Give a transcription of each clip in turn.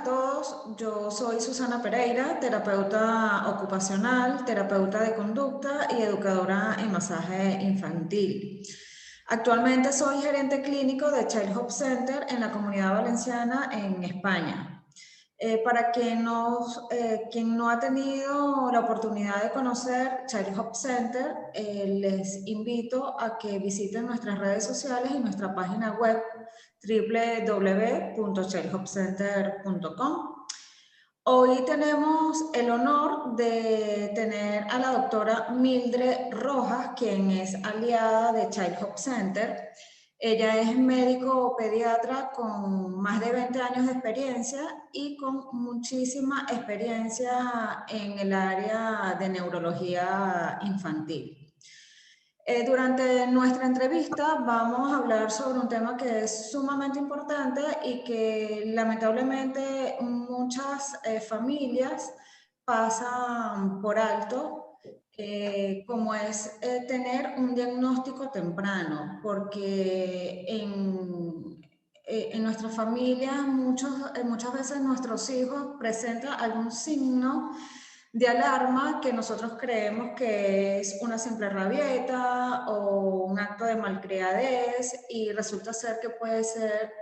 todos, yo soy Susana Pereira, terapeuta ocupacional, terapeuta de conducta y educadora en masaje infantil. Actualmente soy gerente clínico de Child Hope Center en la Comunidad Valenciana en España. Para quien no ha tenido la oportunidad de conocer Child Hope Center, les invito a que visiten nuestras redes sociales y nuestra página web www.childhopecenter.com. Hoy tenemos el honor de tener a la doctora Mildred Rojas, quien es aliada de Child Hope Center. Ella es médico pediatra con más de 20 años de experiencia y con muchísima experiencia en el área de neurología infantil. Durante nuestra entrevista vamos a hablar sobre un tema que es sumamente importante y que lamentablemente muchas familias pasan por alto, como es tener un diagnóstico temprano, porque en nuestras familias muchas veces nuestros hijos presentan algún signo de alarma que nosotros creemos que es una simple rabieta o un acto de malcriadez y resulta ser que puede ser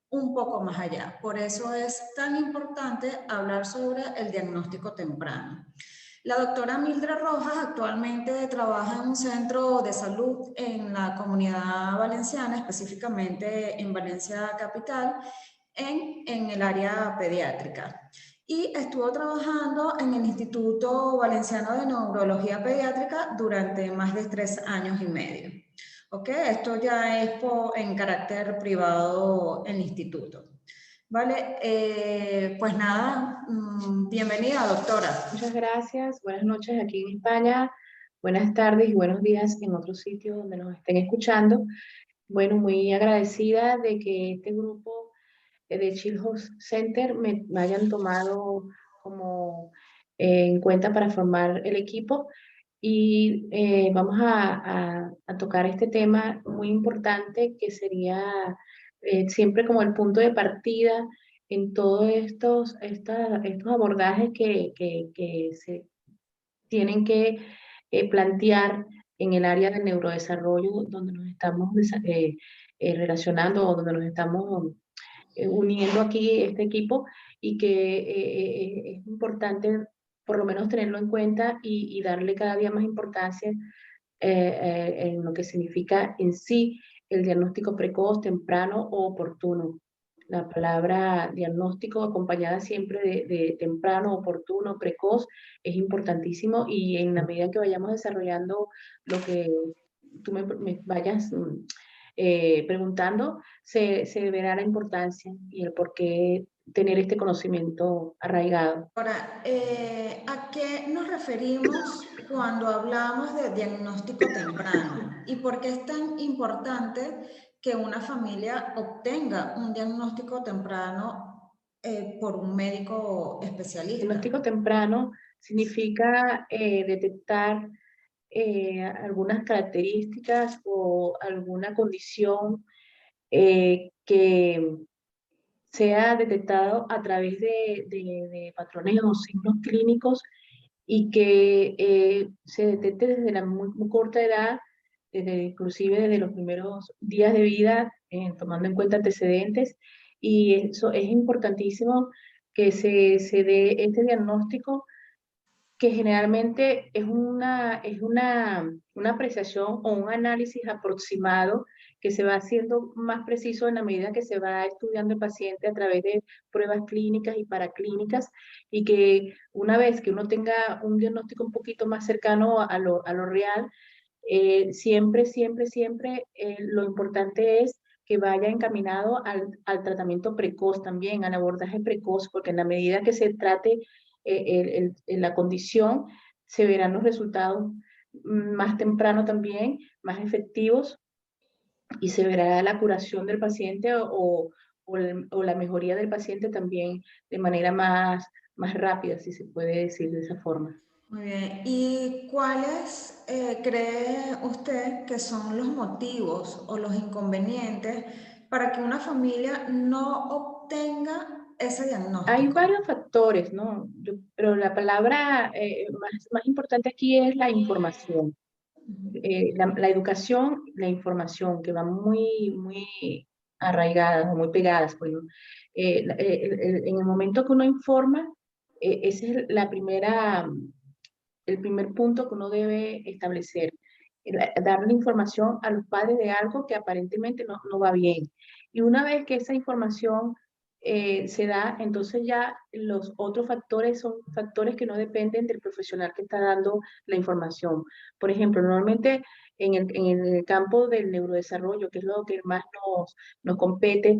un poco más allá. Por eso es tan importante hablar sobre el diagnóstico temprano. La doctora Mildred Rojas actualmente trabaja en un centro de salud en la Comunidad Valenciana, específicamente en Valencia Capital, en el área pediátrica. Y estuvo trabajando en el Instituto Valenciano de Neurología Pediátrica durante más de 3 años y medio. ¿Ok? Esto ya es en carácter privado en el instituto. Vale, pues nada, bienvenida, doctora. Muchas gracias, buenas noches aquí en España, buenas tardes y buenos días en otros sitios donde nos estén escuchando. Bueno, muy agradecida de que este grupo de Child Hope Center me hayan tomado como en cuenta para formar el equipo y vamos a tocar este tema muy importante que sería siempre como el punto de partida en todos estos abordajes que se tienen que plantear en el área del neurodesarrollo donde nos estamos relacionando o donde nos estamos uniendo aquí este equipo y que es importante por lo menos tenerlo en cuenta y darle cada día más importancia en lo que significa en sí el diagnóstico precoz, temprano o oportuno. La palabra diagnóstico acompañada siempre de temprano, oportuno, precoz es importantísimo y en la medida que vayamos desarrollando lo que tú me vayas preguntando, se verá la importancia y el por qué tener este conocimiento arraigado. Ahora, ¿a qué nos referimos cuando hablamos de diagnóstico temprano? ¿Y por qué es tan importante que una familia obtenga un diagnóstico temprano por un médico especialista? Diagnóstico temprano significa detectar algunas características o alguna condición que sea detectado a través de patrones o signos clínicos y que se detecte desde la muy corta edad, inclusive desde los primeros días de vida, tomando en cuenta antecedentes. Y eso es importantísimo que se dé este diagnóstico que generalmente una apreciación o un análisis aproximado que se va haciendo más preciso en la medida que se va estudiando el paciente a través de pruebas clínicas y paraclínicas y que una vez que uno tenga un diagnóstico un poquito más cercano a lo real, siempre lo importante es que vaya encaminado al tratamiento precoz también, al abordaje precoz, porque en la medida que se trate la condición, se verán los resultados más temprano también, más efectivos, y se verá la curación del paciente o la mejoría del paciente también de manera más rápida, si se puede decir de esa forma. Muy bien. ¿Y cuáles cree usted que son los motivos o los inconvenientes para que una familia no obtenga ese Hay diagnóstico? varios factores, ¿no? Pero la palabra más importante aquí es la información. La educación, la información, que van muy arraigadas o muy pegadas, pues, ¿no? En el momento que uno informa, ese es el primer punto que uno debe establecer, darle información a los padres de algo que aparentemente no va bien. Y una vez que esa información se da, entonces ya los otros factores son factores que no dependen del profesional que está dando la información. Por ejemplo, normalmente en el campo del neurodesarrollo, que es lo que más nos compete,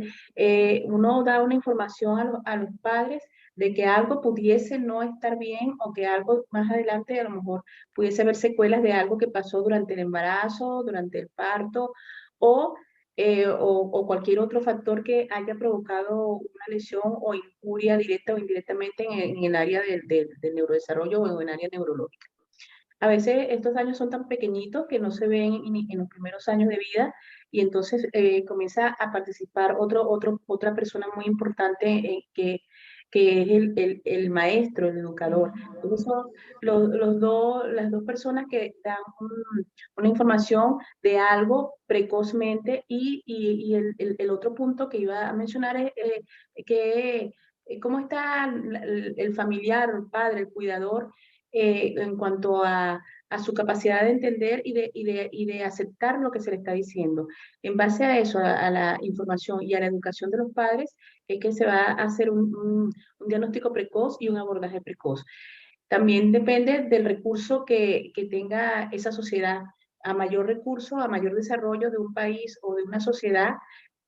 uno da una información a los padres de que algo pudiese no estar bien o que algo más adelante a lo mejor pudiese haber secuelas de algo que pasó durante el embarazo, durante el parto o, o cualquier otro factor que haya provocado una lesión o injuria directa o indirectamente en el área del neurodesarrollo o en el área neurológica. A veces estos daños son tan pequeñitos que no se ven en los primeros años de vida y entonces comienza a participar otra persona muy importante que es el maestro, el educador. Entonces son las dos personas que dan una información de algo precozmente y el otro punto que iba a mencionar es que cómo está el familiar, el padre, el cuidador en cuanto a su capacidad de entender y de aceptar lo que se le está diciendo. En base a eso, a la información y a la educación de los padres, es que se va a hacer un diagnóstico precoz y un abordaje precoz. También depende del recurso que tenga esa sociedad. A mayor recurso, a mayor desarrollo de un país o de una sociedad,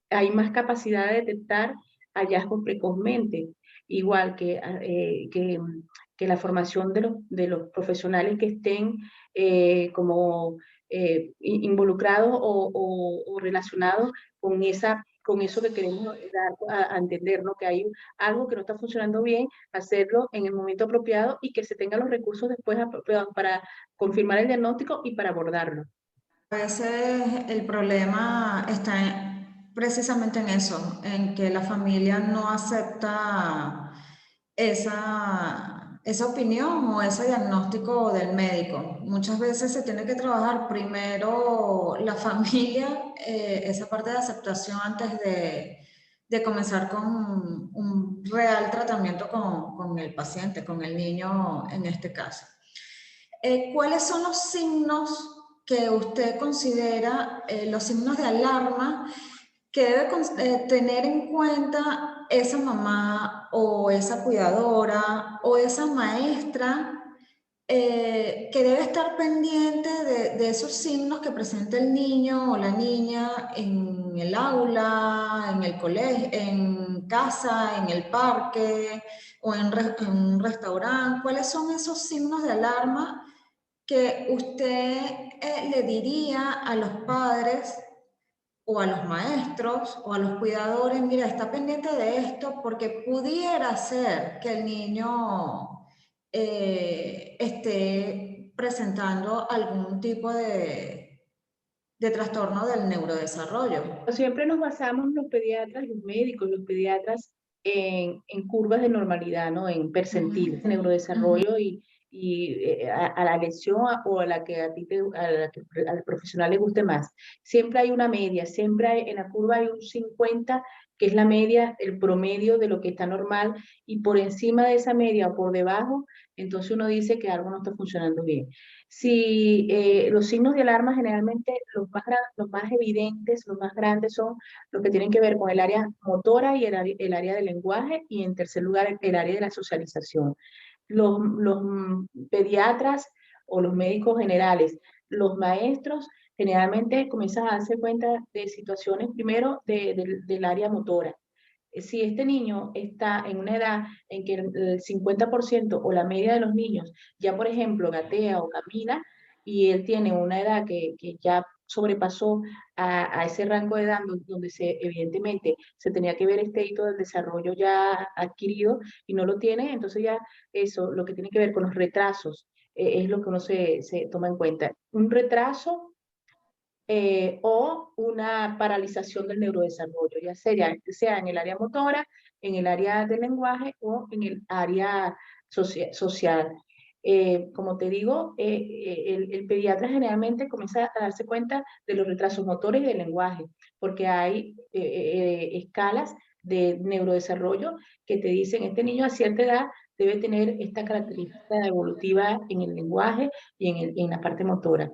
hay más capacidad de detectar hallazgos precozmente, igual que la formación de los profesionales que estén como involucrados o relacionados con eso que queremos dar a entender, ¿no? Que hay algo que no está funcionando bien, hacerlo en el momento apropiado y que se tengan los recursos después apropiados para confirmar el diagnóstico y para abordarlo. A veces el problema está precisamente en eso, en que la familia no acepta esa opinión o ese diagnóstico del médico. Muchas veces se tiene que trabajar primero la familia, esa parte de aceptación antes de comenzar con un real tratamiento con el paciente, con el niño en este caso. ¿Cuáles son los signos que usted considera los signos de alarma que debe tener en cuenta esa mamá o esa cuidadora o esa maestra que debe estar pendiente de esos signos que presenta el niño o la niña en el aula, en el colegio, en casa, en el parque o en un restaurante? ¿Cuáles son esos signos de alarma que usted le diría a los padres o a los maestros o a los cuidadores? Mira, está pendiente de esto porque pudiera ser que el niño esté presentando algún tipo de trastorno del neurodesarrollo? Siempre nos basamos los médicos, los pediatras, en curvas de normalidad, ¿no? En Ujú, percentiles de ujú. neurodesarrollo y a la lesión o a la que al profesional le guste más. Siempre hay una media, siempre hay, en la curva hay un 50, que es la media, el promedio de lo que está normal, y por encima de esa media o por debajo, entonces uno dice que algo no está funcionando bien. Si los signos de alarma generalmente los más evidentes, los más grandes son los que tienen que ver con el área motora y el área del lenguaje y en tercer lugar el área de la socialización. Los pediatras o los médicos generales, los maestros generalmente comienzan a darse cuenta de situaciones primero del área motora. Si este niño está en una edad en que el 50% o la media de los niños ya, por ejemplo, gatea o camina y él tiene una edad que ya sobrepasó a ese rango de edad donde evidentemente se tenía que ver este hito del desarrollo ya adquirido y no lo tiene, entonces ya eso, lo que tiene que ver con los retrasos, es lo que uno se toma en cuenta. Un retraso o una paralización del neurodesarrollo, ya sea en el área motora, en el área del lenguaje o en el área social. Como te digo, el pediatra generalmente comienza a darse cuenta de los retrasos motores y del lenguaje, porque hay escalas de neurodesarrollo que te dicen, este niño a cierta edad debe tener esta característica evolutiva en el lenguaje y en la parte motora.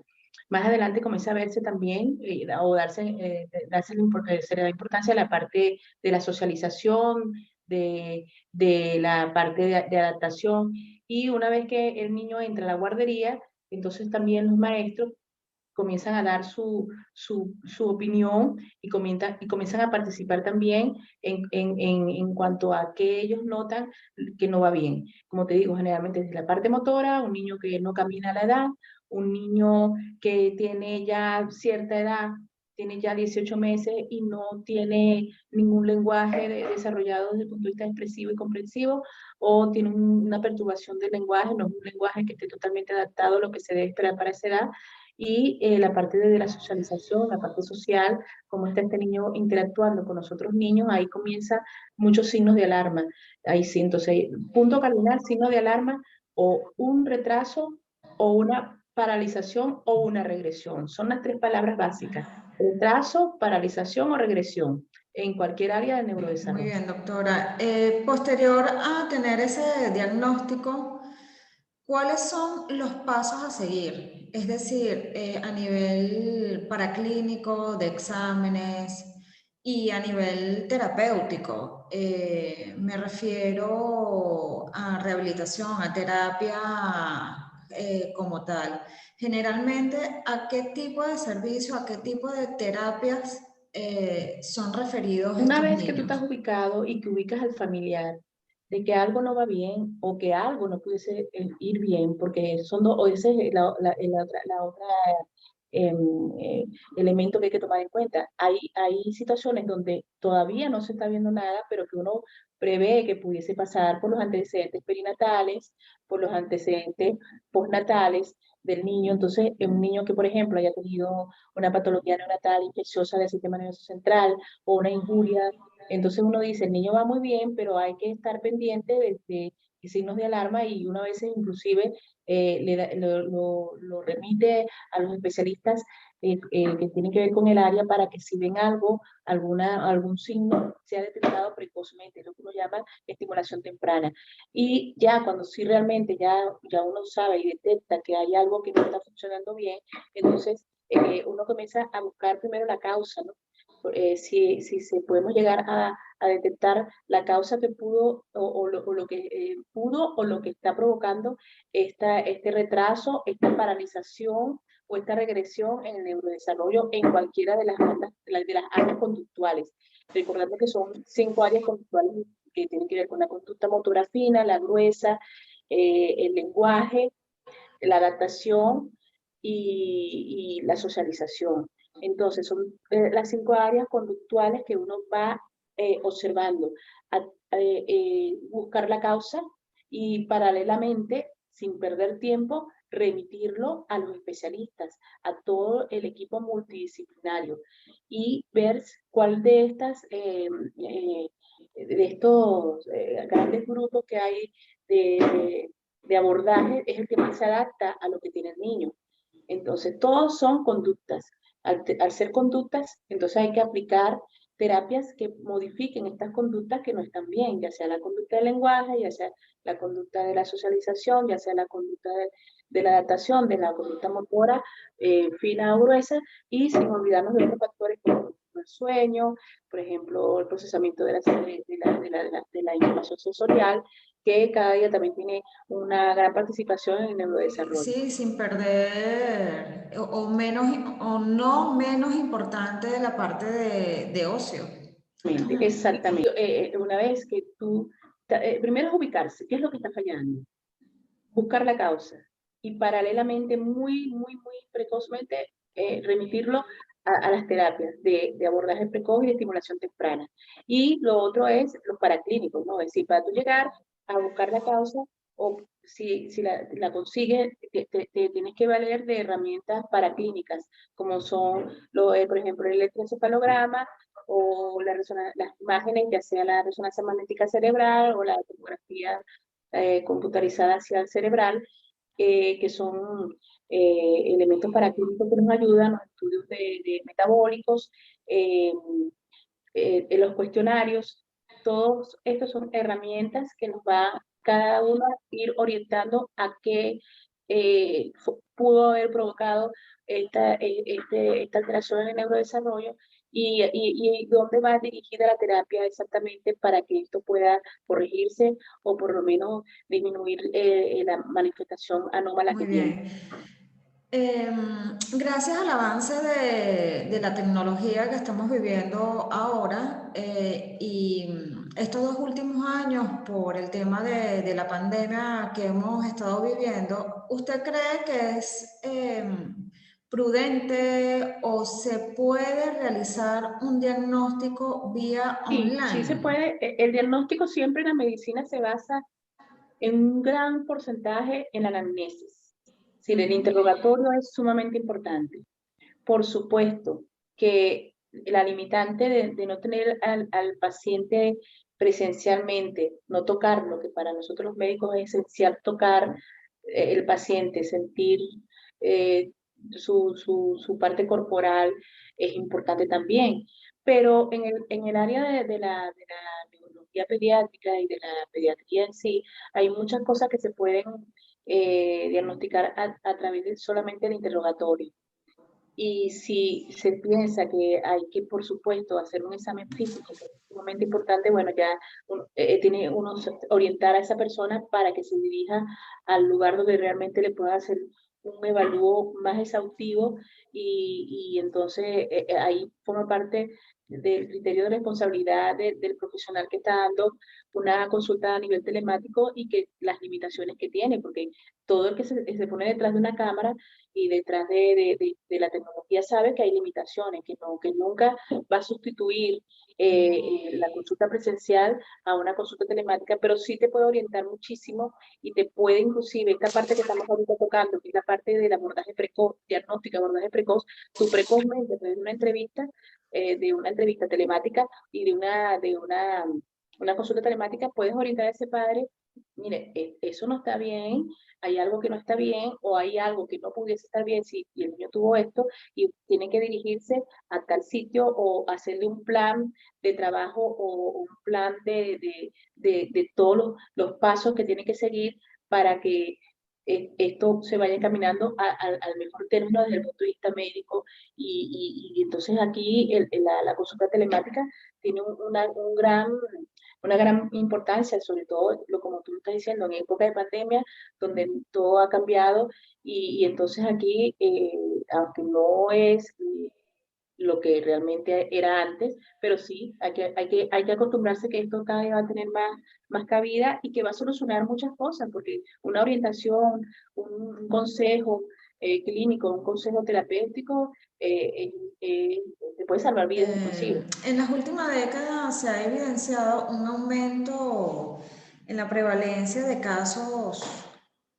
Más adelante comienza a verse también, o se le da importancia a la parte de la socialización, de la parte de adaptación. Y una vez que el niño entra a la guardería, entonces también los maestros comienzan a dar su opinión y comienzan a participar también en cuanto a qué ellos notan que no va bien. Como te digo, generalmente desde la parte motora, un niño que no camina a la edad, un niño que tiene ya cierta edad, tiene ya 18 meses y no tiene ningún lenguaje desarrollado desde el punto de vista expresivo y comprensivo, o tiene una perturbación del lenguaje, no es un lenguaje que esté totalmente adaptado a lo que se debe esperar para esa edad, y la parte de la socialización, la parte social, cómo está este niño interactuando con los otros niños, ahí comienza muchos signos de alarma. Ahí sí, entonces, punto cardinal, signo de alarma, o un retraso, o una paralización, o una regresión. Son las tres palabras básicas: retraso, paralización o regresión, en cualquier área del Muy neurodesarrollo. bien, doctora. Posterior a tener ese diagnóstico, ¿cuáles son los pasos a seguir? Es decir, a nivel paraclínico, de exámenes y a nivel terapéutico. Me refiero a rehabilitación, a terapia como tal. Generalmente, ¿a qué tipo de servicio, a qué tipo de terapias son referidos Una estos vez que tú estás niños? ubicado y que ubicas al familiar de que algo no va bien o que algo no pudiese ir bien, porque son dos, o ese es la otra em, eh, elemento que hay que tomar en cuenta. Hay situaciones donde todavía no se está viendo nada, pero que uno prevé que pudiese pasar por los antecedentes perinatales, por los antecedentes postnatales del niño. Entonces, un niño que, por ejemplo, haya tenido una patología neonatal infecciosa del sistema nervioso central o una injuria, entonces uno dice, el niño va muy bien, pero hay que estar pendiente de signos de alarma, y una vez inclusive lo remite a los especialistas que tienen que ver con el área, para que si ven algo, algún signo, sea detectado precozmente, lo que uno llama estimulación temprana. Y ya cuando sí realmente ya uno sabe y detecta que hay algo que no está funcionando bien, entonces uno comienza a buscar primero la causa, ¿no? Si se podemos llegar a detectar la causa que pudo, o lo que pudo, o lo que está provocando este retraso, esta paralización o esta regresión en el neurodesarrollo en cualquiera de las áreas conductuales. Recordando que son 5 áreas conductuales que tienen que ver con la conducta motora fina, la gruesa, el lenguaje, la adaptación y la socialización. Entonces, son las 5 áreas conductuales que uno va observando, buscar la causa y paralelamente, sin perder tiempo, remitirlo a los especialistas, a todo el equipo multidisciplinario, y ver cuál de estos grandes grupos que hay de abordaje es el que más se adapta a lo que tiene el niño. Entonces, todos son conductas. Al ser conductas, entonces hay que aplicar terapias que modifiquen estas conductas que no están bien, ya sea la conducta del lenguaje, ya sea la conducta de la socialización, ya sea la conducta de la adaptación, de la conducta motora fina o gruesa, y sin olvidarnos de otros factores como el sueño, por ejemplo, el procesamiento de la información sensorial, que cada día también tiene una gran participación en el neurodesarrollo. Sí, sin perder, menos, o no menos importante de la parte de ocio. Exactamente. Una vez que primero es ubicarse, ¿qué es lo que está fallando? Buscar la causa y paralelamente, muy, muy, muy precozmente, remitirlo a las terapias de abordaje precoz y de estimulación temprana. Y lo otro es los paraclínicos, ¿no? Es decir, para tú llegar a buscar la causa, o si la consigues, te tienes que valer de herramientas paraclínicas, como son, por ejemplo, el electroencefalograma o las imágenes, ya sea la resonancia magnética cerebral o la tomografía computarizada hacia el cerebral, que son elementos paraclínicos que nos ayudan, los estudios de metabólicos, eh, en los cuestionarios. Todos estos son herramientas que nos va cada uno a ir orientando a qué pudo haber provocado esta alteración en el neurodesarrollo y dónde va dirigida la terapia exactamente para que esto pueda corregirse o por lo menos disminuir la manifestación anómala Muy que tiene. bien. Gracias al avance de la tecnología que estamos viviendo ahora y estos 2 últimos años por el tema de la pandemia que hemos estado viviendo, ¿usted cree que es prudente o se puede realizar un diagnóstico vía Sí, sí se online? puede. El diagnóstico siempre en la medicina se basa en un gran porcentaje en la anamnesis. Si el interrogatorio es sumamente importante. Por supuesto que la limitante de no tener al paciente presencialmente, no tocarlo, que para nosotros los médicos es esencial tocar el paciente, sentir eh, su parte corporal, es importante también. Pero en el área de la neurología pediátrica y de la pediatría en sí, hay muchas cosas que se pueden diagnosticar a través de solamente el interrogatorio. Y si se piensa que hay que, por supuesto, hacer un examen físico, que es sumamente importante, bueno, ya tiene uno orientar a esa persona para que se dirija al lugar donde realmente le pueda hacer un evalúo más exhaustivo y entonces ahí forma parte del criterio de responsabilidad del profesional que está dando una consulta a nivel telemático y que las limitaciones que tiene, porque todo el que se pone detrás de una cámara y detrás de la tecnología sabe que hay limitaciones, que nunca va a sustituir la consulta presencial a una consulta telemática, pero sí te puede orientar muchísimo y te puede inclusive, esta parte que estamos ahorita tocando, que es la parte del abordaje precoz, diagnóstico, abordaje precoz, tú precozmente, de una entrevista telemática y una consulta telemática, puedes orientar a ese padre, mire, eso no está bien, hay algo que no está bien o hay algo que no pudiese estar bien si el niño tuvo esto y tiene que dirigirse a tal sitio o hacerle un plan de trabajo o un plan de todos los pasos que tiene que seguir para que esto se vaya encaminando al mejor término desde el punto de vista médico y entonces aquí la consulta telemática tiene una gran importancia, sobre todo, como tú estás diciendo, en época de pandemia, donde todo ha cambiado y entonces aquí, aunque no es lo que realmente era antes, pero sí, hay que acostumbrarse que esto cada vez va a tener más cabida y que va a solucionar muchas cosas, porque una orientación, un consejo clínico, un consejo terapéutico, te puede salvar vidas inclusive. En las últimas décadas se ha evidenciado un aumento en la prevalencia de casos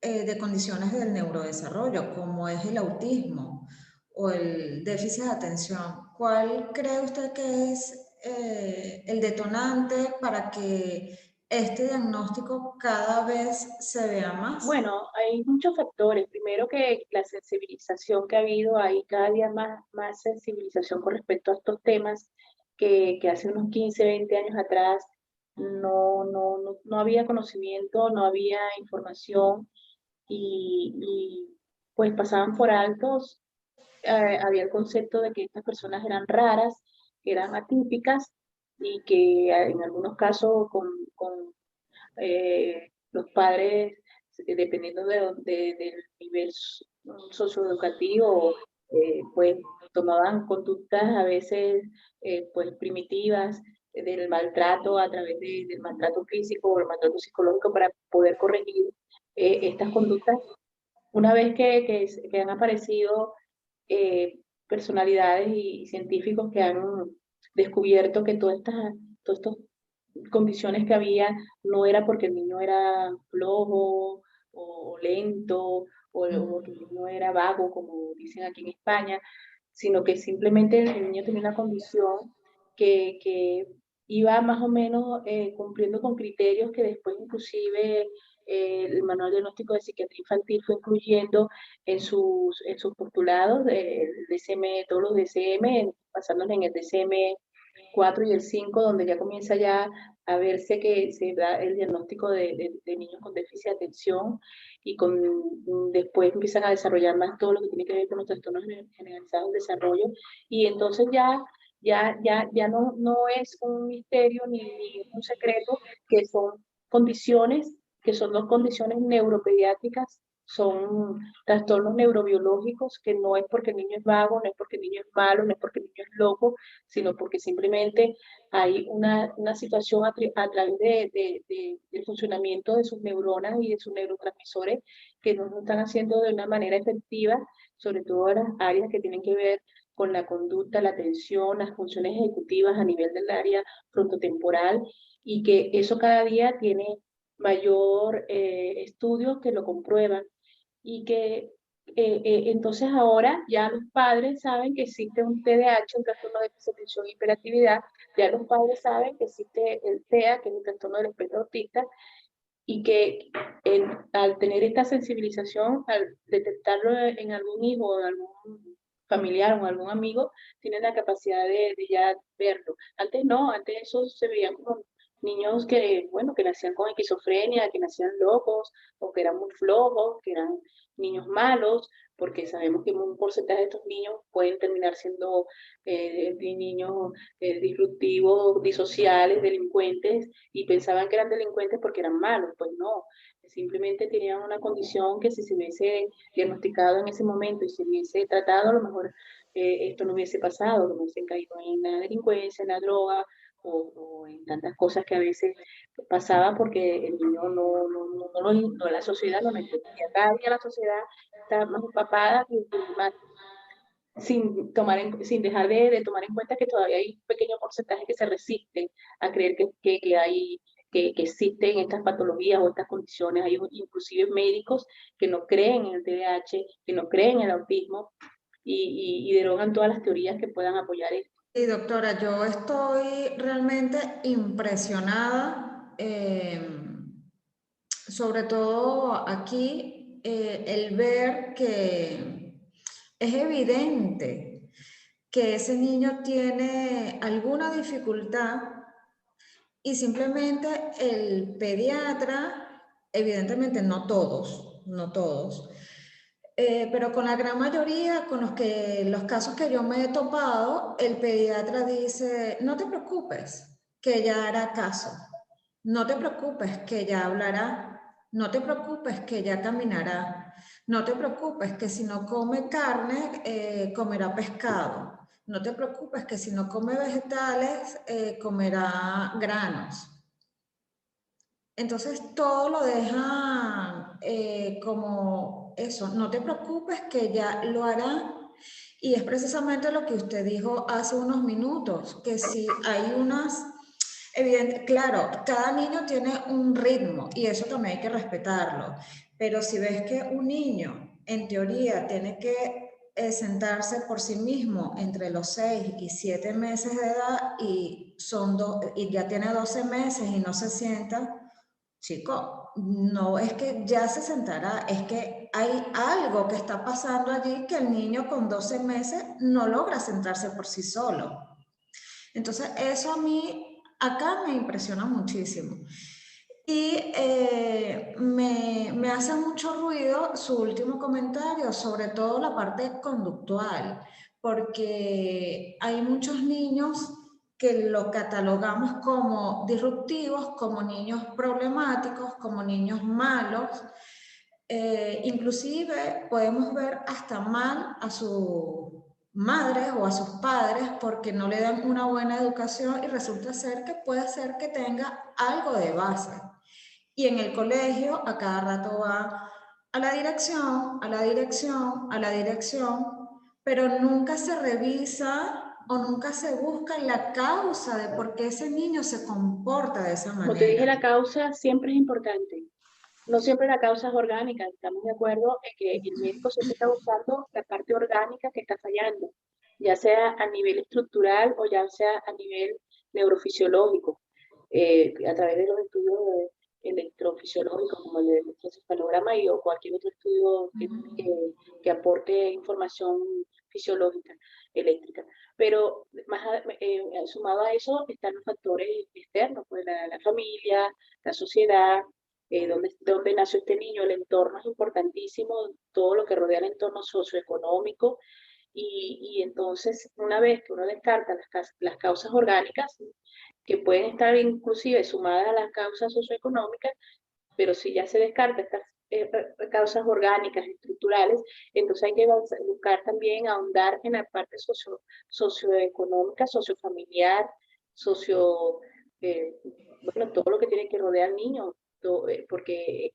de condiciones del neurodesarrollo, como es el autismo o el déficit de atención. ¿Cuál cree usted que es el detonante para que este diagnóstico cada vez se vea más? Bueno, hay muchos factores. Primero que la sensibilización que ha habido, hay cada día más sensibilización con respecto a estos temas que hace unos 15, 20 años atrás no había conocimiento, no había información y pues pasaban por altos. Había el concepto de que estas personas eran raras, que eran atípicas y que en algunos casos los padres, dependiendo del nivel socioeducativo, pues tomaban conductas a veces pues primitivas del maltrato a través del maltrato físico o el maltrato psicológico para poder corregir estas conductas. Una vez que han aparecido personalidades y científicos que han descubierto que todas estas condiciones que había no era porque el niño era flojo o lento, o que el niño era vago, como dicen aquí en España, sino que simplemente el niño tenía una condición que iba más o menos cumpliendo con criterios que después inclusive el Manual Diagnóstico de Psiquiatría Infantil fue incluyendo en sus postulados, el DCM, todos los DCM, basándonos en el DCM 4 y el 5, donde ya comienza ya a verse que se da el diagnóstico de niños con déficit de atención y después empiezan a desarrollar más todo lo que tiene que ver con los trastornos generalizados del desarrollo y entonces ya no es un misterio ni un secreto que son condiciones, que son dos condiciones neuropediátricas, son trastornos neurobiológicos que no es porque el niño es vago, no es porque el niño es malo, no es porque el niño es loco, sino porque simplemente hay una situación a través del funcionamiento de sus neuronas y de sus neurotransmisores que no lo están haciendo de una manera efectiva, sobre todo en las áreas que tienen que ver con la conducta, la atención, las funciones ejecutivas a nivel del área frontotemporal, y que eso cada día tiene mayor estudios que lo comprueban y que entonces ahora ya los padres saben que existe un TDAH, un trastorno de déficit de atención e hiperactividad, ya los padres saben que existe el TEA, que es el trastorno del espectro autista, y que al tener esta sensibilización, al detectarlo en algún hijo o en algún familiar o en algún amigo, tienen la capacidad de ya verlo. Antes no, antes eso se veían como niños que, bueno, que nacían con esquizofrenia, que nacían locos, o que eran muy flojos, que eran niños malos, porque sabemos que un porcentaje de estos niños pueden terminar siendo niños disruptivos, disociales, delincuentes, y pensaban que eran delincuentes porque eran malos, pues no, simplemente tenían una condición que si se hubiese diagnosticado en ese momento y se hubiese tratado, a lo mejor esto no hubiese pasado, no hubiesen caído en la delincuencia, en la droga o en tantas cosas que a veces pasaba porque el niño no la sociedad no lo entendía. Cada día la sociedad está más empapada y más sin dejar de tomar en cuenta que todavía hay un pequeño porcentaje que se resisten a creer que existen estas patologías o estas condiciones. Hay inclusive médicos que no creen en el TDAH, que no creen en el autismo y derogan todas las teorías que puedan apoyar esto. Y doctora, yo estoy realmente impresionada, sobre todo aquí, el ver que es evidente que ese niño tiene alguna dificultad y simplemente el pediatra, evidentemente no todos, no todos, pero con la gran mayoría, los casos que yo me he topado, el pediatra dice, no te preocupes, que ella hará caso, no te preocupes, que ella hablará, no te preocupes, que ella caminará, no te preocupes, que si no come carne, comerá pescado, no te preocupes, que si no come vegetales, comerá granos. Entonces todo lo deja como eso, no te preocupes que ya lo hará. Y es precisamente lo que usted dijo hace unos minutos, que si hay unas, evidente, claro, cada niño tiene un ritmo y eso también hay que respetarlo, pero si ves que un niño en teoría tiene que sentarse por sí mismo entre los 6 y 7 meses de edad y ya tiene 12 meses y no se sienta, chico, no es que ya se sentará, es que hay algo que está pasando allí que el niño con 12 meses no logra sentarse por sí solo. Entonces, eso a mí acá me impresiona muchísimo. Y me hace mucho ruido su último comentario, sobre todo la parte conductual, porque hay muchos niños que lo catalogamos como disruptivos, como niños problemáticos, como niños malos. Inclusive podemos ver hasta mal a sus madres o a sus padres porque no le dan una buena educación y resulta ser que puede ser que tenga algo de base. Y en el colegio a cada rato va a la dirección, a la dirección, a la dirección, pero nunca se revisa o nunca se busca la causa de por qué ese niño se comporta de esa Como te dije, manera. la causa siempre es importante. No siempre la causa es orgánica, estamos de acuerdo en que el médico siempre está buscando la parte orgánica que está fallando, ya sea a nivel estructural o ya sea a nivel neurofisiológico, a través de los estudios electrofisiológicos como el electroencefalograma y o cualquier otro estudio que aporte información fisiológica, eléctrica. Pero sumado a eso están los factores externos, pues la familia, la sociedad, dónde nació este niño, el entorno es importantísimo, todo lo que rodea el entorno socioeconómico, y entonces una vez que uno descarta las causas orgánicas, que pueden estar inclusive sumadas a las causas socioeconómicas, pero si ya se descarta estas causas orgánicas, estructurales, entonces hay que buscar también ahondar en la parte socioeconómica, sociofamiliar, socio, eh, bueno, todo lo que tiene que rodear al niño, porque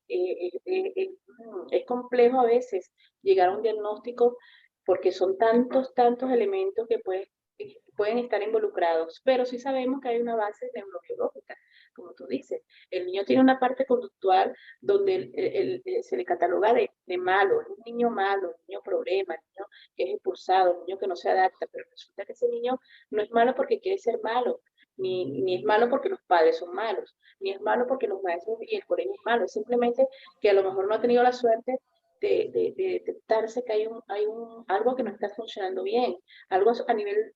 es complejo a veces llegar a un diagnóstico porque son tantos elementos que pueden estar involucrados, pero sí sabemos que hay una base neurobiológica, como tú dices. El niño tiene una parte conductual donde se le cataloga de malo, es un niño malo, un niño problema, un niño que es expulsado, un niño que no se adapta, pero resulta que ese niño no es malo porque quiere ser malo, ni es malo porque los padres son malos, ni es malo porque los maestros y el colegio es malo, es simplemente que a lo mejor no ha tenido la suerte de detectarse que algo que no está funcionando bien, algo a nivel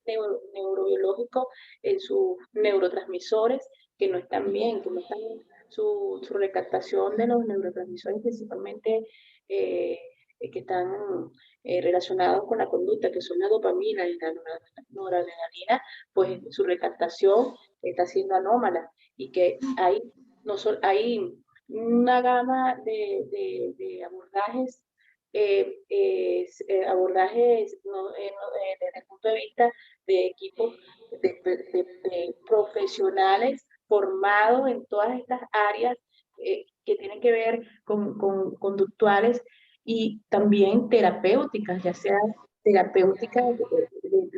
neurobiológico en sus neurotransmisores que no están bien, que no están su recaptación de los neurotransmisores principalmente que están relacionados con la conducta, que son la dopamina y la noradrenalina, pues su recaptación está siendo anómala y que hay una gama de abordajes, abordajes desde el punto de vista de equipos de profesionales formados en todas estas áreas que tienen que ver con conductuales y también terapéuticas, ya sea terapéuticas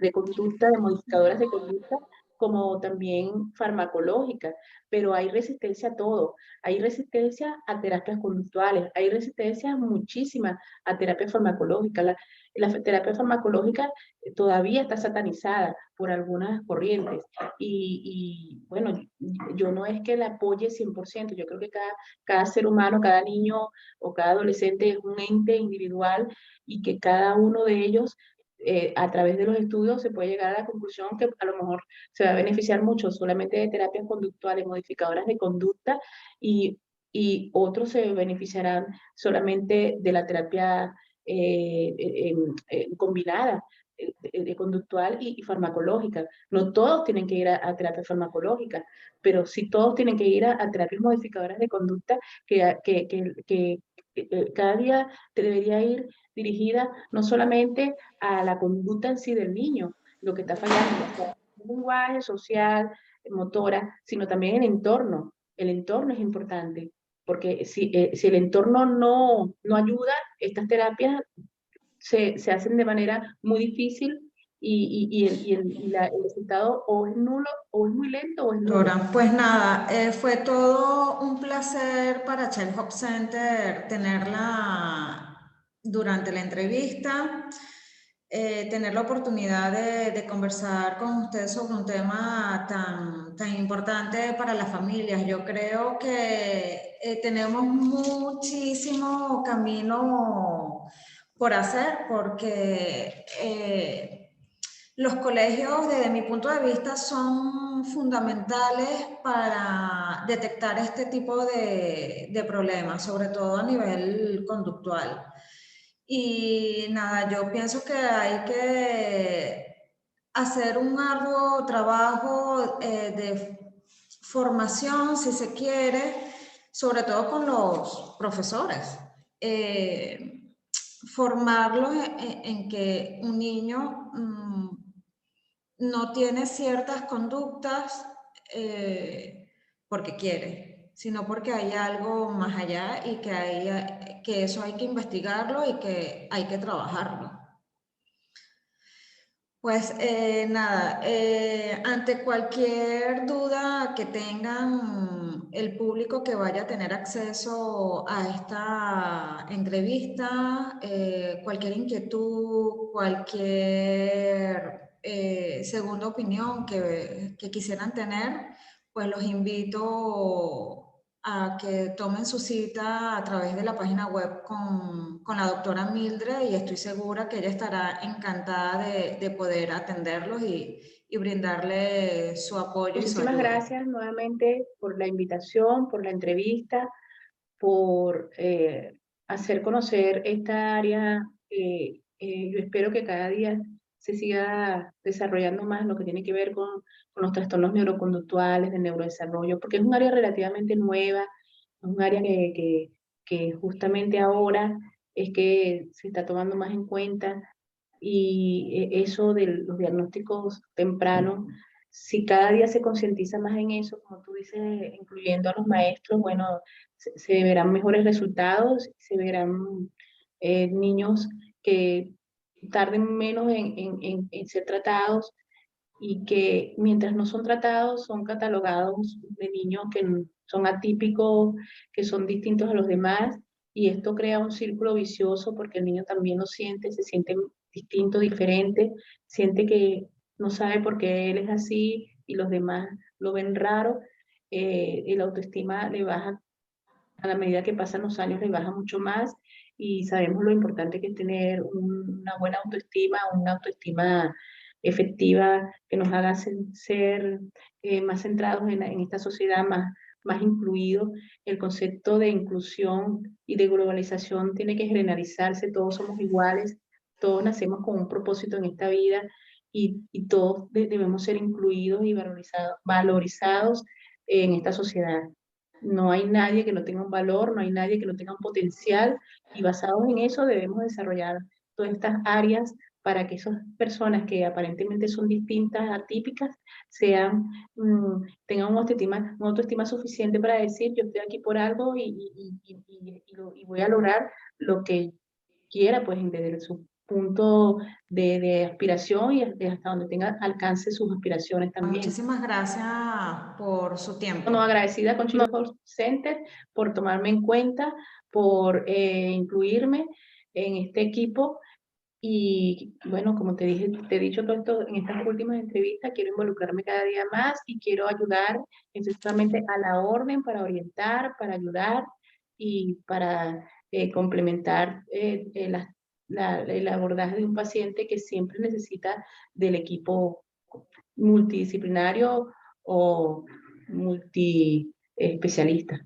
de conducta, de modificadoras de conducta, como también farmacológicas, pero hay resistencia a todo. Hay resistencia a terapias conductuales, hay resistencia muchísima a terapia farmacológica. La terapia farmacológica todavía está satanizada por algunas corrientes bueno, yo no es que la apoye 100%, yo creo que cada ser humano, cada niño o cada adolescente es un ente individual y que cada uno de ellos a través de los estudios se puede llegar a la conclusión que a lo mejor se va a beneficiar mucho solamente de terapias conductuales, modificadoras de conducta, y, y otros se beneficiarán solamente de la terapia combinada, conductual y farmacológica. No todos tienen que ir a terapia farmacológica, pero sí todos tienen que ir a terapias modificadoras de conducta que cada día debería ir dirigida no solamente a la conducta en sí del niño, lo que está fallando, ya sea el lenguaje social, motora, sino también el entorno. El entorno es importante, porque si el entorno no ayuda, estas terapias se hacen de manera muy difícil el resultado o es nulo, o es muy lento o es nulo. Doctora, pues nada, fue todo un placer para Child Hope Center tenerla durante la entrevista, tener la oportunidad de conversar con usted sobre un tema tan importante para las familias. Yo creo que tenemos muchísimo camino por hacer porque los colegios, desde mi punto de vista, son fundamentales para detectar este tipo de problemas, sobre todo a nivel conductual. Y nada, yo pienso que hay que hacer un arduo trabajo de formación, si se quiere, sobre todo con los profesores. Formarlos en que un niño no tiene ciertas conductas porque quiere, sino porque hay algo más allá y que eso hay que investigarlo y que hay que trabajarlo. Pues nada, ante cualquier duda que tengan, el público que vaya a tener acceso a esta entrevista, cualquier inquietud, cualquier segunda opinión que quisieran tener, pues los invito a que tomen su cita a través de la página web con la doctora Mildred, y estoy segura que ella estará encantada de poder atenderlos y brindarle su apoyo y su Muchísimas ayuda. gracias nuevamente por la invitación, por la entrevista, por hacer conocer esta área. Yo espero que cada día se siga desarrollando más lo que tiene que ver con los trastornos neuroconductuales, del neurodesarrollo, porque es un área relativamente nueva, es un área que justamente ahora es que se está tomando más en cuenta y eso de los diagnósticos tempranos, si cada día se concientiza más en eso, como tú dices, incluyendo a los maestros, bueno, se verán mejores resultados, se verán niños que tarden menos en ser tratados y que mientras no son tratados son catalogados de niños que son atípicos, que son distintos a los demás, y esto crea un círculo vicioso porque el niño también lo siente, se siente distinto, diferente, siente que no sabe por qué él es así y los demás lo ven raro. El autoestima le baja a la medida que pasan los años, le baja mucho más, y sabemos lo importante que es tener una buena autoestima, una autoestima efectiva que nos haga ser más centrados en esta sociedad, más incluidos. El concepto de inclusión y de globalización tiene que generalizarse, todos somos iguales, todos nacemos con un propósito en esta vida y todos debemos ser incluidos y valorizados en esta sociedad. No hay nadie que no tenga un valor, no hay nadie que no tenga un potencial, y basados en eso debemos desarrollar todas estas áreas para que esas personas que aparentemente son distintas, atípicas, sean, tengan una autoestima suficiente para decir yo estoy aquí por algo y voy a lograr lo que quiera, pues desde su punto de aspiración y hasta donde tenga alcance sus aspiraciones también. Muchísimas gracias por su Bueno, tiempo. agradecida con Children's Health Center por tomarme en cuenta, por incluirme en este equipo. Y bueno, como te dije, te he dicho todo esto en estas últimas entrevistas, quiero involucrarme cada día más y quiero ayudar exactamente a la orden para orientar, para ayudar y para complementar el abordaje de un paciente que siempre necesita del equipo multidisciplinario o multi especialista.